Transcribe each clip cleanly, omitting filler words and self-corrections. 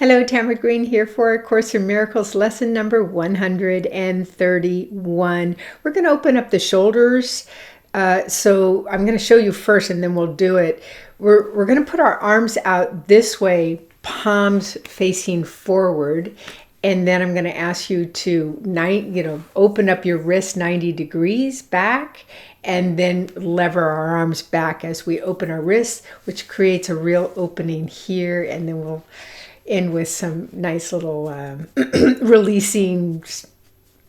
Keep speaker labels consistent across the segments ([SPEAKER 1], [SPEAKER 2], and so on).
[SPEAKER 1] Hello, Tamara Green here for A Course in Miracles, lesson number 131. We're going to open up the shoulders. So I'm going to show you first and then we'll do it. We're going to put our arms out this way, palms facing forward. And then I'm going to ask you to open up your wrist 90 degrees back and then lever our arms back as we open our wrists, which creates a real opening here. And then we'll end with some nice little releasing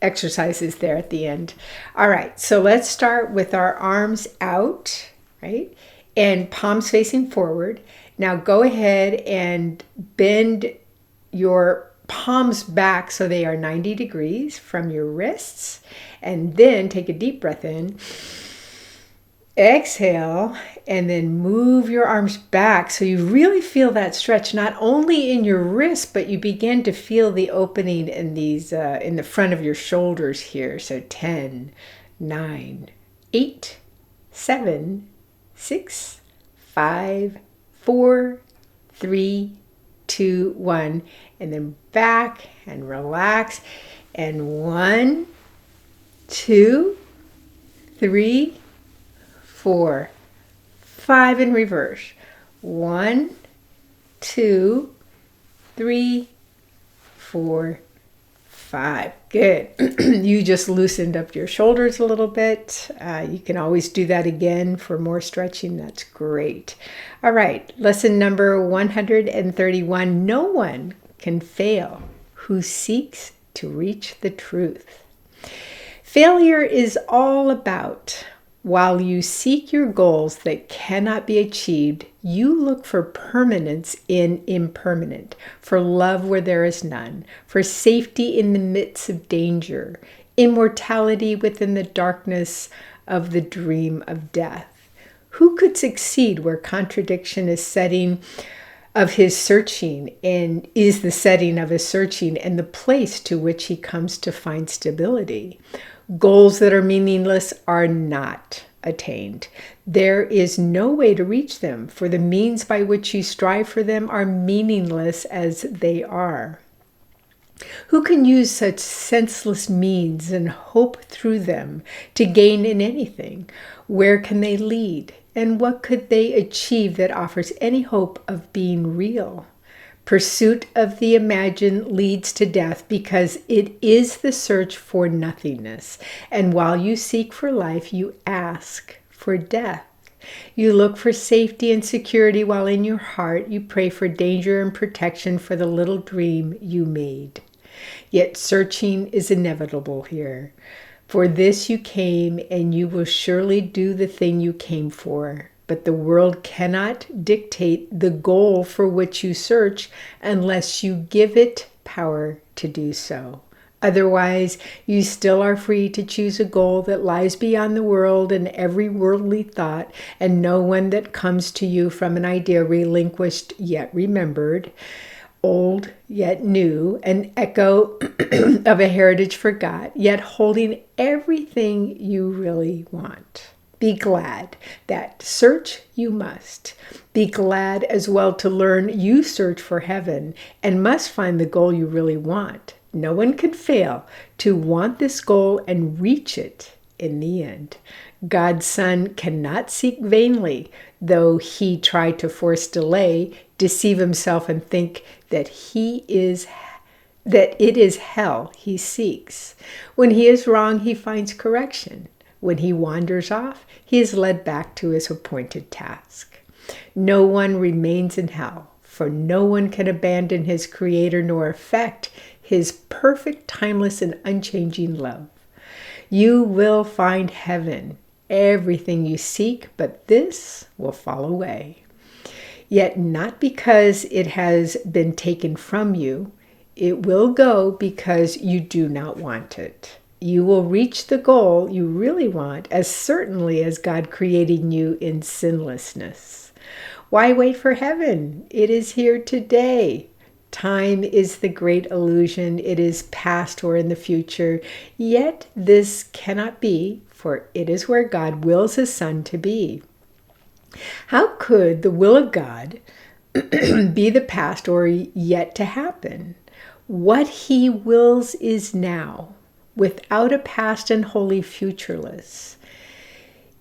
[SPEAKER 1] exercises there at the end. All right, so let's start with our arms out, right? And palms facing forward. Now go ahead and bend your palms back so they are 90 degrees from your wrists. And then take a deep breath in. Exhale, and then move your arms back so you really feel that stretch, not only in your wrist, but you begin to feel the opening in these in the front of your shoulders here. So 10, 9, 8, 7, 6, 5, 4, 3, 2, 1, and then back and relax. And 1, 2, 3, 4, 5 in reverse. 1, 2, 3, 4, 5. Good. You just loosened up your shoulders a little bit. You can always do that again for more stretching. That's great. All right. Lesson number 131. No one can fail who seeks to reach the truth. Failure is all about, while you seek your goals that cannot be achieved, you look for permanence in impermanent, for love where there is none, for safety in the midst of danger, immortality within the darkness of the dream of death. Who could succeed where contradiction is setting of his searching and is the setting of his searching and the place to which he comes to find stability? Goals that are meaningless are not attained. There is no way to reach them, for the means by which you strive for them are meaningless as they are. Who can use such senseless means and hope through them to gain in anything? Where can they lead? And what could they achieve that offers any hope of being real? Pursuit of the imagined leads to death because it is the search for nothingness. And while you seek for life, you ask for death. You look for safety and security while in your heart you pray for danger and protection for the little dream you made. Yet searching is inevitable here. For this you came, and you will surely do the thing you came for. But the world cannot dictate the goal for which you search unless you give it power to do so. Otherwise, you still are free to choose a goal that lies beyond the world and every worldly thought, and no one that comes to you from an idea relinquished yet remembered, old yet new, an echo of a heritage forgot, yet holding everything you really want. Be glad that search you must. Be glad as well to learn you search for heaven and must find the goal you really want. No one could fail to want this goal and reach it in the end. God's Son cannot seek vainly, though he try to force delay, deceive himself and think that it is hell he seeks. When he is wrong, he finds correction. When he wanders off, he is led back to his appointed task. No one remains in hell, for no one can abandon his Creator nor affect his perfect, timeless, and unchanging love. You will find heaven, everything you seek, but this will fall away. Yet not because it has been taken from you, it will go because you do not want it. You will reach the goal you really want as certainly as God creating you in sinlessness. Why wait for heaven? It is here today. Time is the great illusion. It is past or in the future. Yet this cannot be, for it is where God wills his Son to be. How could the will of God be the past or yet to happen. What he wills is now, without a past and wholly futureless.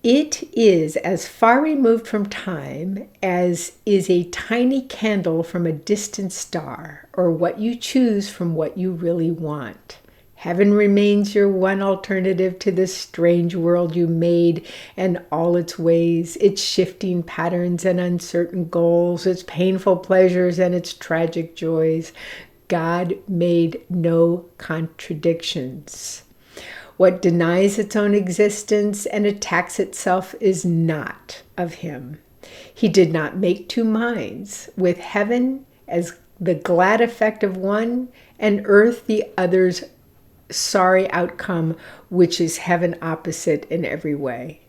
[SPEAKER 1] It is as far removed from time as is a tiny candle from a distant star, or what you choose from what you really want. Heaven remains your one alternative to this strange world you made and all its ways, its shifting patterns and uncertain goals, its painful pleasures and its tragic joys. God made no contradictions. What denies its own existence and attacks itself is not of him. He did not make two minds, with heaven as the glad effect of one and earth the other's sorry outcome, which is heaven opposite in every way.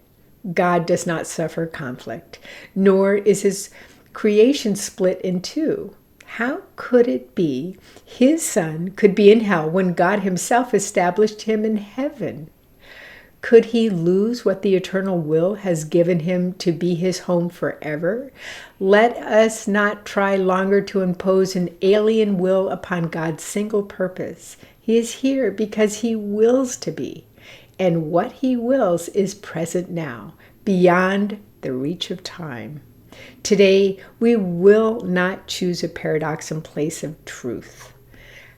[SPEAKER 1] God does not suffer conflict, nor is his creation split in two. How could it be his son could be in hell when God himself established him in heaven? Could he lose what the eternal will has given him to be his home forever? Let us not try longer to impose an alien will upon God's single purpose. He is here because he wills to be, and what he wills is present now, beyond the reach of time. Today, we will not choose a paradox in place of truth.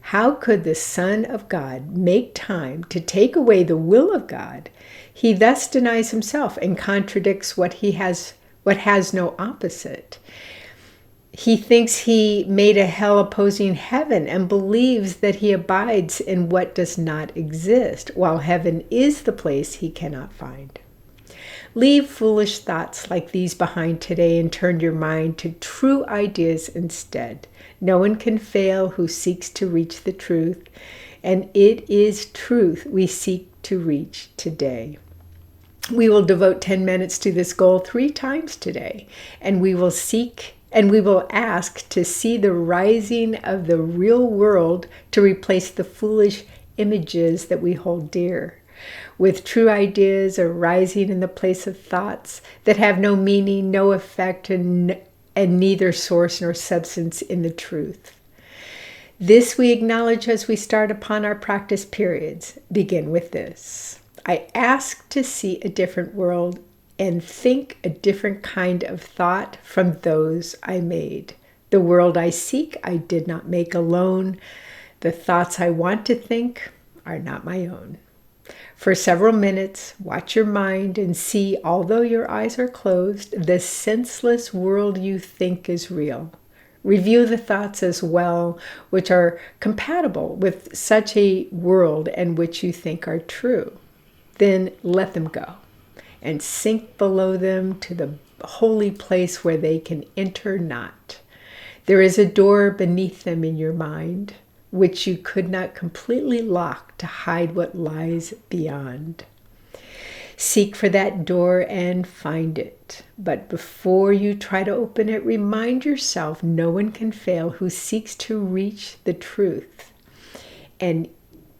[SPEAKER 1] How could the Son of God make time to take away the will of God? He thus denies himself and contradicts what has no opposite. He thinks he made a hell opposing heaven and believes that he abides in what does not exist, while heaven is the place he cannot find. Leave foolish thoughts like these behind today and turn your mind to true ideas instead. No one can fail who seeks to reach the truth, and it is truth we seek to reach today. We will devote 10 minutes to this goal 3 times today, and we will ask to see the rising of the real world to replace the foolish images that we hold dear, with true ideas arising in the place of thoughts that have no meaning, no effect, and neither source nor substance in the truth. This we acknowledge as we start upon our practice periods. Begin with this. I ask to see a different world and think a different kind of thought from those I made. The world I seek, I did not make alone. The thoughts I want to think are not my own. For several minutes, watch your mind and see, although your eyes are closed, the senseless world you think is real. Review the thoughts as well, which are compatible with such a world and which you think are true. Then let them go and sink below them to the holy place where they can enter not. There is a door beneath them in your mind, which you could not completely lock to hide what lies beyond. Seek for that door and find it. But before you try to open it, remind yourself no one can fail who seeks to reach the truth. And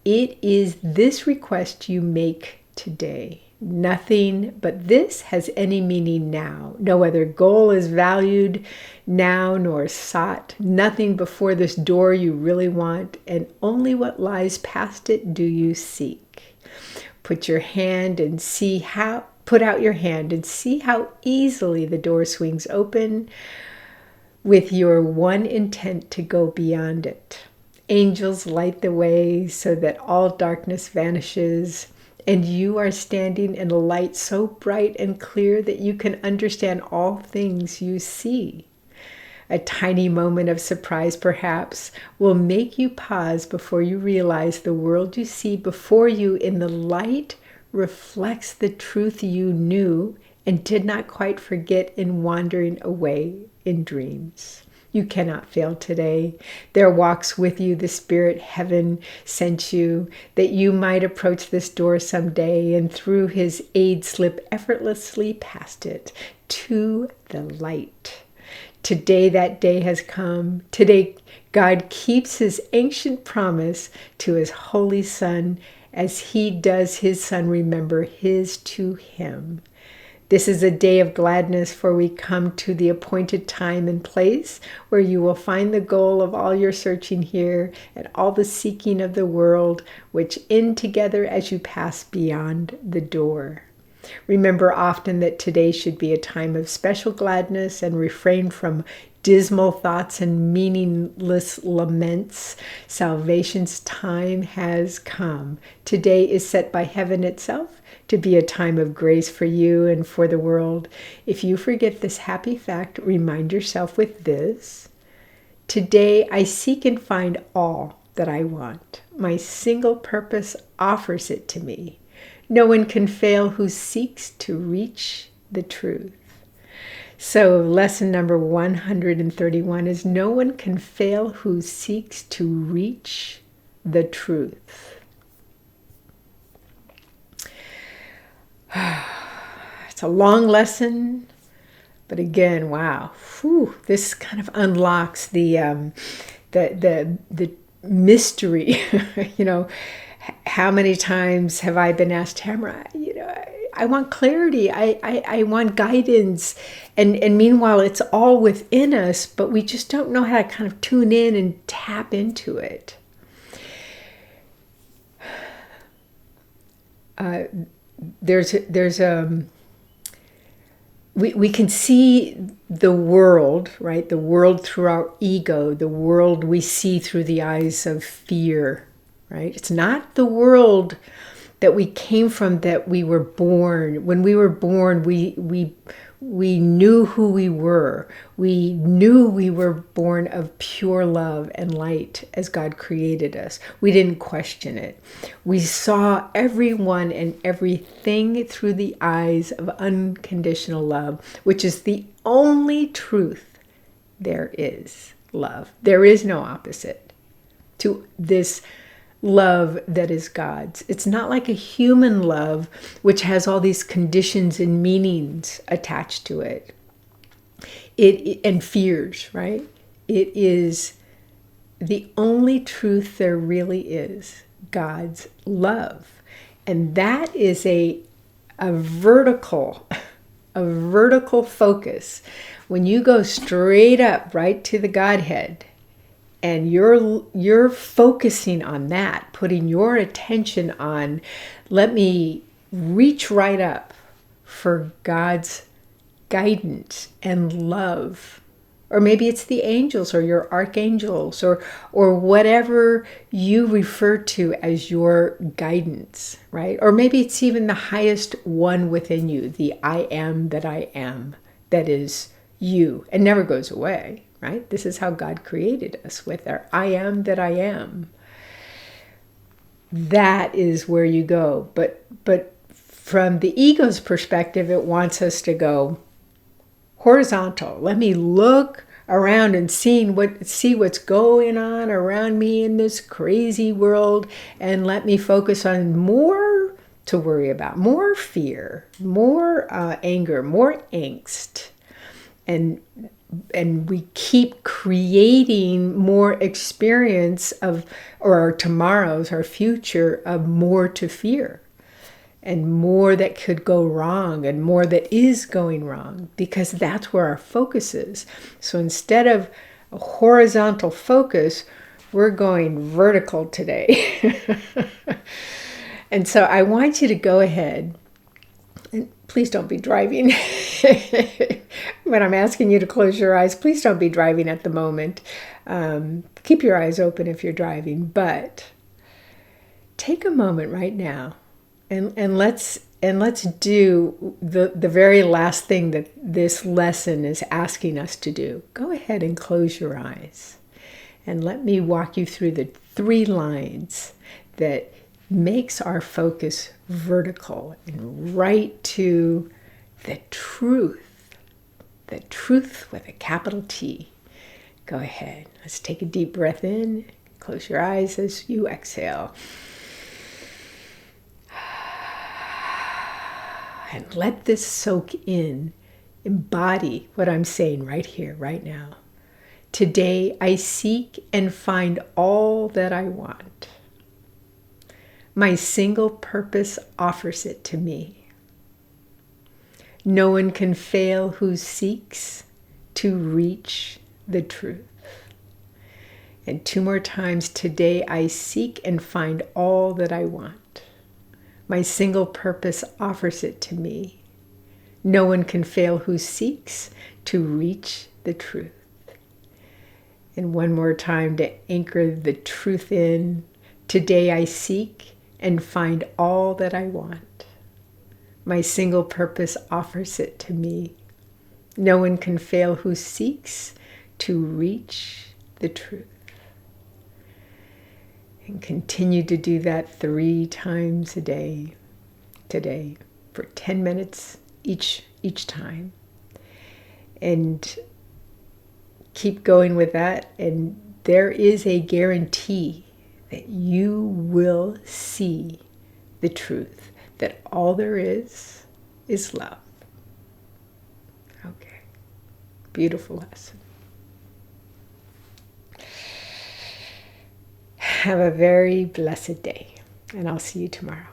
[SPEAKER 1] it is this request you make today. Nothing but this has any meaning now. No other goal is valued now nor sought. Nothing before this door you really want, and only what lies past it do you seek. Put out your hand and see how easily the door swings open with your one intent to go beyond it. Angels light the way so that all darkness vanishes, and you are standing in a light so bright and clear that you can understand all things you see. A tiny moment of surprise, perhaps, will make you pause before you realize the world you see before you in the light reflects the truth you knew and did not quite forget in wandering away in dreams. You cannot fail today. There walks with you the spirit heaven sent you, that you might approach this door someday and through his aid slip effortlessly past it to the light. Today that day has come. Today God keeps his ancient promise to his holy Son as he does his Son remember his to him. This is a day of gladness, for we come to the appointed time and place where you will find the goal of all your searching here and all the seeking of the world, which end together as you pass beyond the door. Remember often that today should be a time of special gladness, and refrain from dismal thoughts and meaningless laments. Salvation's time has come. Today is set by heaven itself to be a time of grace for you and for the world. If you forget this happy fact, remind yourself with this. Today I seek and find all that I want. My single purpose offers it to me. No one can fail who seeks to reach the truth. So lesson number 131 is no one can fail who seeks to reach the truth. It's a long lesson, but again, wow, this kind of unlocks the mystery. How many times have I been asked, Tamara, I want clarity, I want guidance, and meanwhile it's all within us, but we just don't know how to kind of tune in and tap into it. We can see the world, right? The world through our ego, the world we see through the eyes of fear, right? It's not the world that we came from, that we were born. When we were born, we knew who we were. We knew we were born of pure love and light as God created us. We didn't question it. We saw everyone and everything through the eyes of unconditional love, which is the only truth there is. Love. There is no opposite to this love that is God's. It's not like a human love, which has all these conditions and meanings attached to it. And fears, right? It is the only truth there really is, God's love. And that is a vertical focus. When you go straight up, right to the Godhead, and you're focusing on that, putting your attention on, let me reach right up for God's guidance and love. Or maybe it's the angels or your archangels or whatever you refer to as your guidance, right? Or maybe it's even the highest one within you, the I am, that is you, and never goes away. Right? This is how God created us, with our I am that I am. That is where you go. But from the ego's perspective, it wants us to go horizontal. Let me look around and see what's going on around me in this crazy world, and let me focus on more to worry about, more fear, more anger, more angst. And we keep creating more experience of, or our tomorrows, our future, of more to fear, and more that could go wrong, and more that is going wrong, because that's where our focus is. So instead of a horizontal focus, we're going vertical today. And so I want you to go ahead. And please don't be driving. When I'm asking you to close your eyes, please don't be driving at the moment. Keep your eyes open if you're driving, but take a moment right now and let's do the very last thing that this lesson is asking us to do. Go ahead and close your eyes, and let me walk you through the 3 lines that makes our focus vertical and right to the truth with a capital T. Go ahead. Let's take a deep breath in. Close your eyes as you exhale. And let this soak in. Embody what I'm saying right here, right now. Today I seek and find all that I want. My single purpose offers it to me. No one can fail who seeks to reach the truth. And 2 more times. Today I seek and find all that I want. My single purpose offers it to me. No one can fail who seeks to reach the truth. And 1 more time to anchor the truth in. Today I seek and find all that I want. My single purpose offers it to me. No one can fail who seeks to reach the truth. And continue to do that 3 times a day today for 10 minutes each time. And keep going with that. And there is a guarantee that you will see the truth, that all there is love. Okay. Beautiful lesson. Have a very blessed day, and I'll see you tomorrow.